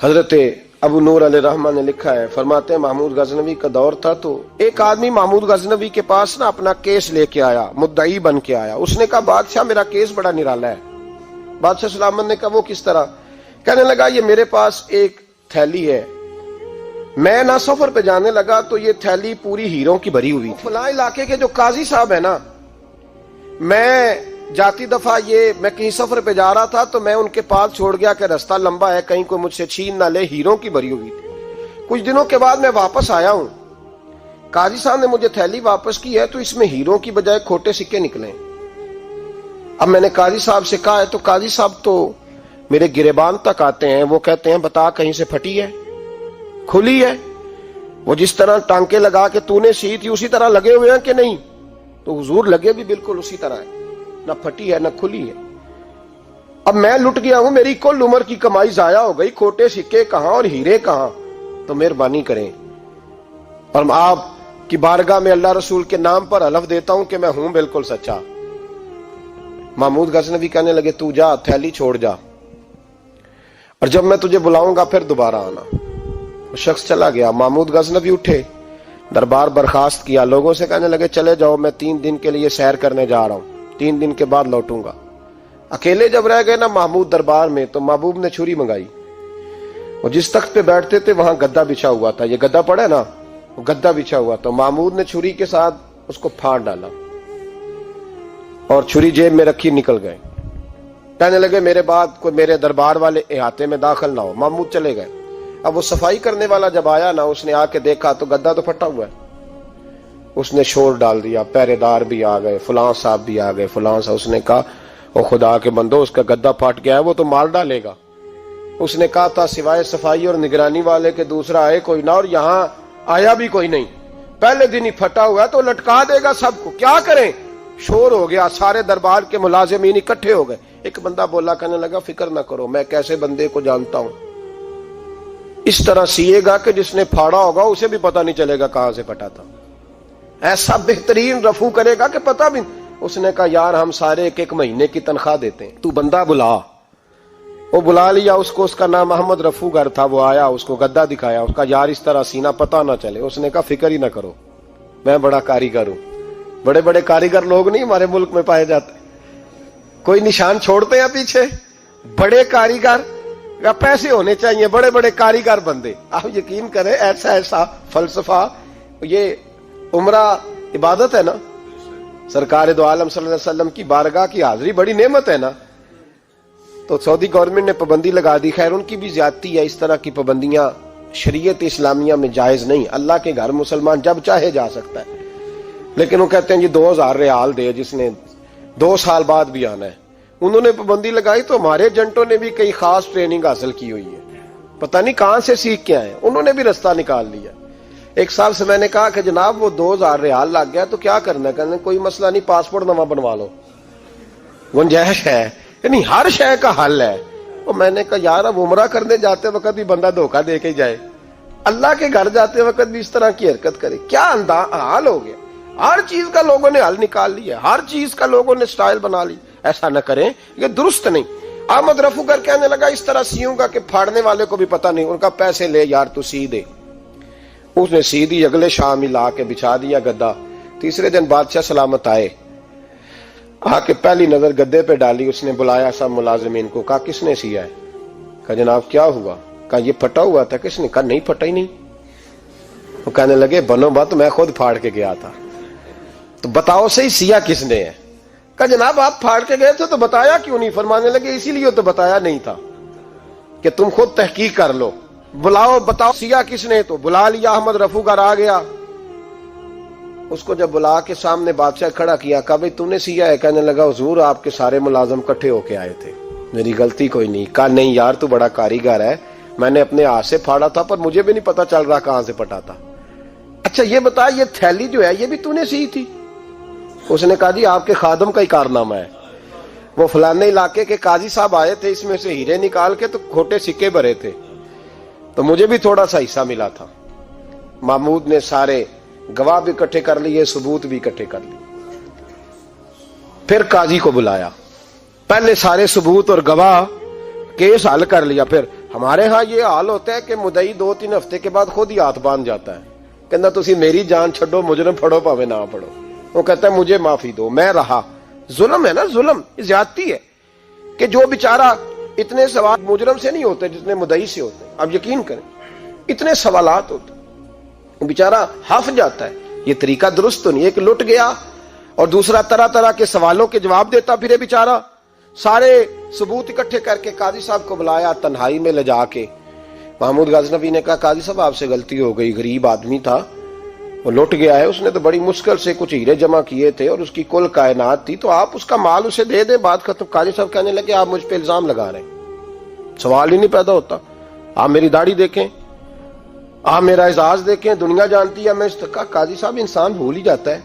حضرت ابو نور علیہ رحمہ نے لکھا ہے، فرماتے ہیں محمود غزنوی کا دور تھا تو ایک آدمی محمود غزنوی کے پاس نا اپنا کیس لے کے آیا، مدعی بن کے آیا۔ اس نے کہا بادشاہ میرا کیس بڑا نرالا ہے۔ بادشاہ سلامت نے کہا وہ کس طرح؟ کہنے لگا یہ میرے پاس ایک تھیلی ہے، میں نہ سفر پہ جانے لگا تو یہ تھیلی پوری ہیروں کی بھری ہوئی تھی۔ فلاں علاقے کے جو قاضی صاحب ہے نا، میں جاتی دفعہ میں کہیں سفر پہ جا رہا تھا تو میں ان کے پاس چھوڑ گیا کہ رستہ لمبا ہے، کہیں کوئی مجھ سے چھین نہ لے، ہیروں کی بھری ہوئی تھی۔ کچھ دنوں کے بعد میں واپس آیا ہوں، قاضی صاحب نے مجھے تھیلی واپس کی ہے تو اس میں ہیروں کی بجائے کھوٹے سکے نکلے۔ اب میں نے قاضی صاحب سے کہا ہے تو قاضی صاحب تو میرے گریبان تک آتے ہیں، وہ کہتے ہیں بتا کہیں سے پھٹی ہے، کھلی ہے؟ وہ جس طرح ٹانکے لگا کے تو نے سی تھی اسی طرح لگے ہوئے ہیں کہ نہیں؟ تو حضور لگے بھی بالکل اسی طرح ہے، نہ پھٹی ہے نہ کھلی ہے۔ اب میں لٹ گیا ہوں، میری کل عمر کی کمائی ضائع ہو گئی، کھوٹے سکے کہاں اور ہیرے کہاں؟ تو مہربانی کریں اور آپ کی بارگاہ میں اللہ رسول کے نام پر حلف دیتا ہوں کہ میں ہوں بالکل سچا۔ محمود غزنوی کہنے لگے تو جا، تھیلی چھوڑ جا، اور جب میں تجھے بلاؤں گا پھر دوبارہ آنا۔ وہ شخص چلا گیا۔ محمود غزنوی اٹھے، دربار برخاست کیا، لوگوں سے کہنے لگے چلے جاؤ، میں 3 دن کے لیے سیر کرنے جا رہا ہوں، 3 دن کے بعد لوٹوں گا۔ اکیلے جب رہ گئے نا محمود دربار میں تو محبوب نے چھری منگائی، وہ جس تخت پہ بیٹھتے تھے وہاں گدا بچھا ہوا تھا، یہ گدا پڑا ہے نا، وہ گدا بچھا ہوا تھا۔ محمود نے چھری کے ساتھ اس کو پھاڑ ڈالا اور چھری جیب میں رکھی نکل گئے۔ کہنے لگے میرے بعد کوئی میرے دربار والے احاطے میں داخل نہ ہو۔ محمود چلے گئے۔ اب وہ صفائی کرنے والا جب آیا نا، اس نے آ کے دیکھا تو گدا تو پھٹا ہوا ہے۔ اس نے شور ڈال دیا، پہرے دار بھی آ گئے، فلاں صاحب بھی آ گئے، فلاں صاحب۔ اس نے کہا او خدا کے بندو، اس کا گدا پھٹ گیا ہے، وہ تو مار ڈالے گا۔ اس نے کہا تھا سوائے صفائی اور نگرانی والے کے دوسرا آئے کوئی نہ، اور یہاں آیا بھی کوئی نہیں، پہلے دن ہی پھٹا ہوا ہے تو لٹکا دے گا سب کو، کیا کریں؟ شور ہو گیا، سارے دربار کے ملازمین اکٹھے ہو گئے۔ ایک بندہ بولا، کہنے لگا فکر نہ کرو، میں کیسے بندے کو جانتا ہوں، اس طرح سیے گا کہ جس نے پھاڑا ہوگا اسے بھی پتہ نہیں چلے گا کہاں سے پھٹا تھا، ایسا بہترین رفو کرے گا کہ پتہ بھی۔ اس نے کہا یار ہم سارے 1 مہینے کی تنخواہ دیتے ہیں، تو بندہ بلا۔ وہ بلا لیا اس کو، اس کا نام محمد رفو گر تھا۔ وہ آیا، اس کو گدا دکھایا، اس کا یار اس طرح سینا پتہ نہ چلے۔ اس نے کہا فکر ہی نہ کرو، میں بڑا کاریگر ہوں۔ بڑے بڑے کاریگر لوگ نہیں ہمارے ملک میں پائے جاتے، کوئی نشان چھوڑتے ہیں پیچھے؟ بڑے کاریگر یا پیسے ہونے چاہیے، بڑے بڑے کاریگر بندے۔ آپ یقین کریں ایسا فلسفہ، یہ عمرہ عبادت ہے نا، سرکار دو عالم صلی اللہ علیہ وسلم کی بارگاہ کی حاضری بڑی نعمت ہے نا۔ تو سعودی گورنمنٹ نے پابندی لگا دی، خیر ان کی بھی زیادتی ہے، اس طرح کی پابندیاں شریعت اسلامیہ میں جائز نہیں۔ اللہ کے گھر مسلمان جب چاہے جا سکتا ہے، لیکن وہ کہتے ہیں جی 2000 ریال دے جس نے 2 سال بعد بھی آنا ہے۔ انہوں نے پابندی لگائی تو ہمارے ایجنٹوں نے بھی کئی خاص ٹریننگ حاصل کی ہوئی ہے، پتہ نہیں کہاں سے سیکھ کے آئے، انہوں نے بھی رستہ نکال لیا۔ ایک سال سے میں نے کہا کہ جناب وہ 2000 ریال لگ گیا تو کیا کرنا ہے؟ کہنے کوئی مسئلہ نہیں، پاسپورٹ نواں بنوا لو، گنجائش ہے، یعنی ہر شے کا حل ہے۔ اور میں نے کہا یار اب عمرہ کرنے جاتے وقت بھی بندہ دھوکہ دے کے جائے، اللہ کے گھر جاتے وقت بھی اس طرح کی حرکت کرے، کیا حال ہو گیا؟ ہر چیز کا لوگوں نے حل نکال لیا، ہر چیز کا لوگوں نے سٹائل بنا لی۔ ایسا نہ کریں، یہ درست نہیں۔ احمد رفو گر کہنے لگا اس طرح سیوں گا کہ پھاڑنے والے کو بھی پتہ نہیں۔ ان کا پیسے لے یار تو سی دے۔ اس نے سی دی، اگلے شام ہی لا کے بچھا دیا گدا۔ تیسرے دن بادشاہ سلامت آئے، آ کے پہلی نظر گدے پہ ڈالی، اس نے بلایا سب ملازمین کو، کہا کس نے سیا ہے؟ کہا جناب کیا ہوا؟ کہا یہ پھٹا ہوا تھا۔ کس نے؟ کہا نہیں پھٹا ہی نہیں۔ وہ کہنے لگے بنو بات، میں خود پھاڑ کے گیا تھا، تو بتاؤ صحیح سیا کس نے ہے؟ کہا جناب آپ پھاڑ کے گئے تھے تو بتایا کیوں نہیں؟ فرمانے لگے اسی لیے تو بتایا نہیں تھا کہ تم خود تحقیق کر لو، بلاؤ بتاؤ سیا کس نے۔ تو بلا لیا، احمد رفو گر آ گیا۔ اس کو جب بلا کے سامنے بادشاہ کھڑا کیا، کہا بھئی تو نے سیا ہے؟ کہنے لگا حضور آپ کے سارے ملازم کٹھے ہو کے آئے تھے، میری غلطی کوئی نہیں۔ کہا نہیں یار تو بڑا کاریگر ہے، میں نے اپنے ہاتھ سے پھاڑا تھا پر مجھے بھی نہیں پتا چل رہا کہاں سے پھٹا تھا۔ اچھا یہ بتا یہ تھیلی جو ہے یہ بھی تو نے سی تھی؟ اس نے کہا جی آپ کے خادم کا ہی کارنامہ ہے، وہ فلانے علاقے کے قاضی صاحب آئے تھے، اس میں سے ہیرے نکال کے تو کھوٹے سکے بھرے تھے، تو مجھے بھی تھوڑا سا حصہ ملا تھا۔ محمود نے سارے گواہ بھی اکٹھے کر لیے، ثبوت بھی اکٹھے کر لیے۔ پھر قاضی کو بلایا، پہلے سارے ثبوت اور گواہ کیس حل کر لیا، پھر ہمارے ہاں یہ حال ہوتا ہے کہ مدعی 2-3 ہفتے کے بعد خود ہی ہاتھ باندھ جاتا ہے، کہنا تسی میری جان چھڈو، مجرم پھڑو پاوے نہ پھڑو، وہ کہتا ہے مجھے معافی دو، میں رہا۔ ظلم ہے نا، ظلم، یہ زیادتی ہے کہ جو بیچارہ اتنے سوال مجرم سے نہیں ہوتے جتنے مدعی سے ہوتے ہیں۔ اب یقین کریں اتنے سوالات ہوتے ہیں، بیچارہ ہف جاتا ہے۔ یہ طریقہ درست تو نہیں ہے کہ لٹ گیا اور دوسرا طرح طرح کے سوالوں کے جواب دیتا پھرے بیچارہ۔ سارے ثبوت اکٹھے کر کے قاضی صاحب کو بلایا تنہائی میں لے جا کے۔ محمود غزنوی نے کہا قاضی صاحب آپ سے غلطی ہو گئی، غریب آدمی تھا، وہ لٹ گیا ہے، اس نے تو بڑی مشکل سے کچھ ہیرے جمع کیے تھے اور اس کی کل کائنات تھی، تو آپ اس کا مال اسے دے دیں، بات ختم۔ قاضی صاحب کہنے لگے آپ مجھ پہ الزام لگا رہے ہیں، سوال ہی نہیں پیدا ہوتا، آپ میری داڑھی دیکھیں، آپ میرا اعزاز دیکھیں، دنیا جانتی ہے میں اس کا۔ قاضی صاحب انسان بھول ہی جاتا ہے،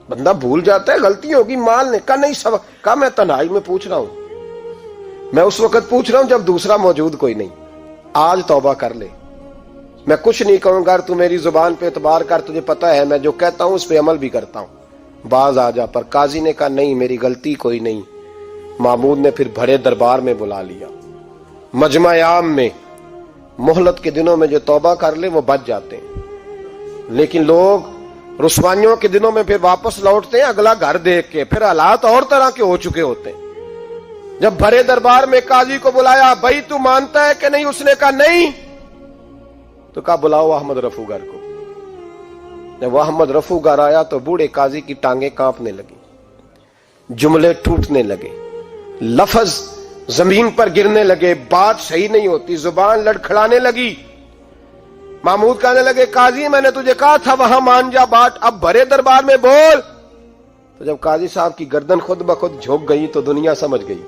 بندہ بھول جاتا ہے، غلطی ہوگی، مال نے کہا نہیں سب کہا میں تنہائی میں پوچھ رہا ہوں، میں اس وقت پوچھ رہا ہوں جب دوسرا موجود کوئی نہیں، آج توبہ کر لے، میں کچھ نہیں کہوں گا، تو میری زبان پہ اعتبار کر، تجھے پتا ہے میں جو کہتا ہوں اس پہ عمل بھی کرتا ہوں، باز آ جا۔ پر قاضی نے کہا نہیں میری غلطی کوئی نہیں۔ محمود نے پھر بڑے دربار میں بلا لیا، مجمع عام میں۔ مہلت کے دنوں میں جو توبہ کر لے وہ بچ جاتے ہیں، لیکن لوگ رسوائیوں کے دنوں میں پھر واپس لوٹتے ہیں اگلا گھر دیکھ کے، پھر حالات اور طرح کے ہو چکے ہوتے ہیں۔ جب بڑے دربار میں قاضی کو بلایا، بھائی تو مانتا ہے کہ نہیں؟ اس نے کہا نہیں، تو کہا بلاؤ احمد رفو گر کو۔ جب وہ احمد رفو گر آیا تو بوڑھے قاضی کی ٹانگیں کانپنے لگی، جملے ٹوٹنے لگے، لفظ زمین پر گرنے لگے، بات صحیح نہیں ہوتی، زبان لڑکھڑانے لگی۔ محمود کہنے لگے قاضی میں نے تجھے کہا تھا وہاں مان جا بات، اب بڑے دربار میں بول۔ تو جب قاضی صاحب کی گردن خود بخود جھک گئی تو دنیا سمجھ گئی،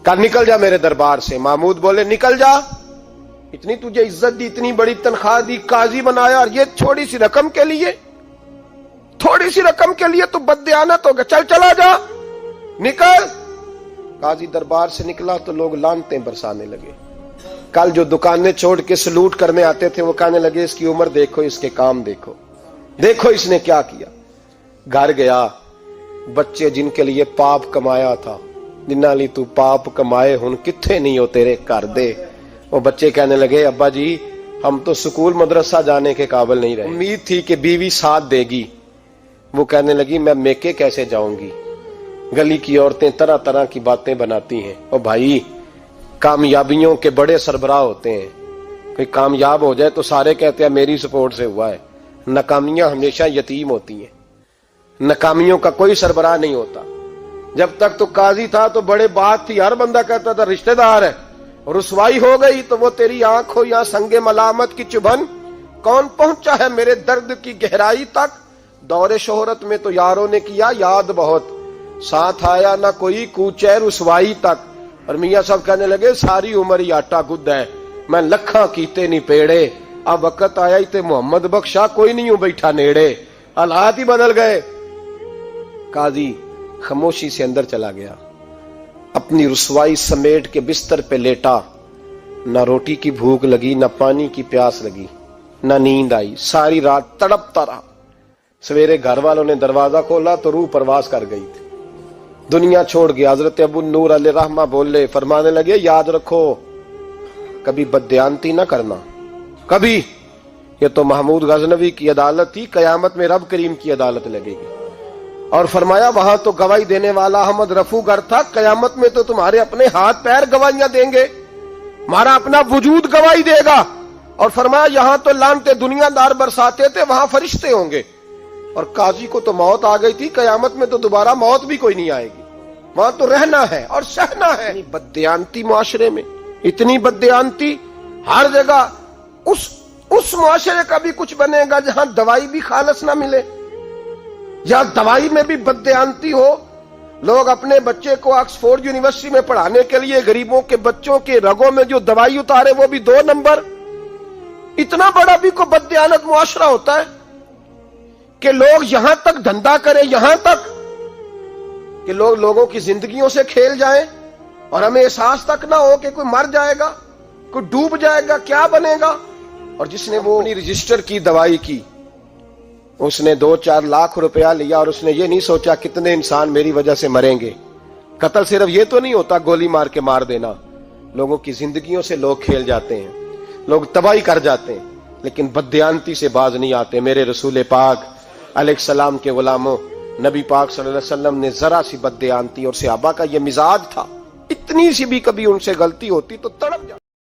کہا نکل جا میرے دربار سے۔ محمود بولے نکل جا، اتنی تجھے عزت دی، اتنی بڑی تنخواہ دی، قاضی بنایا، اور یہ تھوڑی سی رقم کے لیے، تھوڑی سی رقم کے لیے تو بددیانت ہو گیا، چل چلا جا، نکل۔ قاضی دربار سے نکلا تو لوگ لعنتیں برسانے لگے۔ کل جو دکانیں چھوڑ کے سلوٹ کرنے آتے تھے وہ کہنے لگے اس کی عمر دیکھو، اس کے کام دیکھو، دیکھو اس نے کیا کیا۔ گھر گیا، بچے جن کے لیے پاپ کمایا تھا، جنہاں لی تو پاپ کمائے ہن کتھے نہیں ہو تیرے کر دے۔ وہ بچے کہنے لگے ابا جی ہم تو سکول مدرسہ جانے کے قابل نہیں رہے، امید تھی کہ بیوی ساتھ دے گی۔ وہ کہنے لگی میں میکے کیسے جاؤں گی، گلی کی عورتیں طرح طرح کی باتیں بناتی ہیں۔ اور بھائی کامیابیوں کے بڑے سربراہ ہوتے ہیں، کوئی کامیاب ہو جائے تو سارے کہتے ہیں میری سپورٹ سے ہوا ہے، ناکامیاں ہمیشہ یتیم ہوتی ہیں، ناکامیوں کا کوئی سربراہ نہیں ہوتا۔ جب تک تو قاضی تھا تو بڑے بات تھی، ہر بندہ کہتا تھا رشتہ دار ہے، رسوائی ہو گئی تو وہ تیری آنکھ ہو یا سنگ ملامت کی چبھن، کون پہنچا ہے میرے درد کی گہرائی تک، دور شہرت میں تو یاروں نے کیا یاد بہت، ساتھ آیا نہ کوئی کوچے رسوائی تک۔ اور میاں صاحب کہنے لگے ساری عمر ہی آٹا گد ہے، میں لکھاں کیتے نہیں پیڑے، اب وقت آیا ہی تے محمد بخشا کوئی نہیں ہوں بیٹھا نیڑے، حالات ہی بدل گئے۔ قاضی خاموشی سے اندر چلا گیا، اپنی رسوائی سمیٹ کے بستر پہ لیٹا، نہ روٹی کی بھوک لگی، نہ پانی کی پیاس لگی، نہ نیند آئی، ساری رات تڑپتا رہا۔ سویرے گھر والوں نے دروازہ کھولا تو روح پرواز کر گئی تھی، دنیا چھوڑ گیا۔ حضرت ابو نور علیہ رحمہ بولے، فرمانے لگے یاد رکھو کبھی بددیانتی نہ کرنا، کبھی۔ یہ تو محمود غزنوی کی عدالت تھی، قیامت میں رب کریم کی عدالت لگے گی۔ اور فرمایا وہاں تو گواہی دینے والا احمد رفو گر تھا، قیامت میں تو تمہارے اپنے ہاتھ پیر گواہیاں دیں گے، ہمارا اپنا وجود گواہی دے گا۔ اور فرمایا یہاں تو لعنتیں دنیا دار برساتے تھے، وہاں فرشتے ہوں گے۔ اور قاضی کو تو موت آ گئی تھی، قیامت میں تو دوبارہ موت بھی کوئی نہیں آئے گی، وہاں تو رہنا ہے اور سہنا ہے۔ اتنی بددیانتی معاشرے میں، اتنی بددیانتی ہر جگہ۔ اس معاشرے کا بھی کچھ بنے گا جہاں دوائی بھی خالص نہ ملے، یا دوائی میں بھی بددیانتی ہو، لوگ اپنے بچے کو آکسفورڈ یونیورسٹی میں پڑھانے کے لیے غریبوں کے بچوں کے رگوں میں جو دوائی اتارے وہ بھی 2 نمبر۔ اتنا بڑا بھی کوئی بددیانت معاشرہ ہوتا ہے کہ لوگ یہاں تک دھندا کریں، یہاں تک کہ لوگ لوگوں کی زندگیوں سے کھیل جائیں اور ہمیں احساس تک نہ ہو کہ کوئی مر جائے گا، کوئی ڈوب جائے گا، کیا بنے گا۔ اور جس نے وہ اپنی رجسٹر کی دوائی کی، اس نے 2-4 لاکھ روپیہ لیا اور اس نے یہ نہیں سوچا کتنے انسان میری وجہ سے مریں گے۔ قتل صرف یہ تو نہیں ہوتا گولی مار کے مار دینا، لوگوں کی زندگیوں سے لوگ کھیل جاتے ہیں, لوگ تباہی کر جاتے ہیں, لیکن بددیانتی سے باز نہیں آتے. میرے رسول پاک علیہ السلام کے غلاموں, نبی پاک صلی اللہ علیہ وسلم نے ذرا سی بددیانتی, اور صحابہ کا یہ مزاج تھا, اتنی سی بھی کبھی ان سے غلطی ہوتی تو تڑپ جاتے.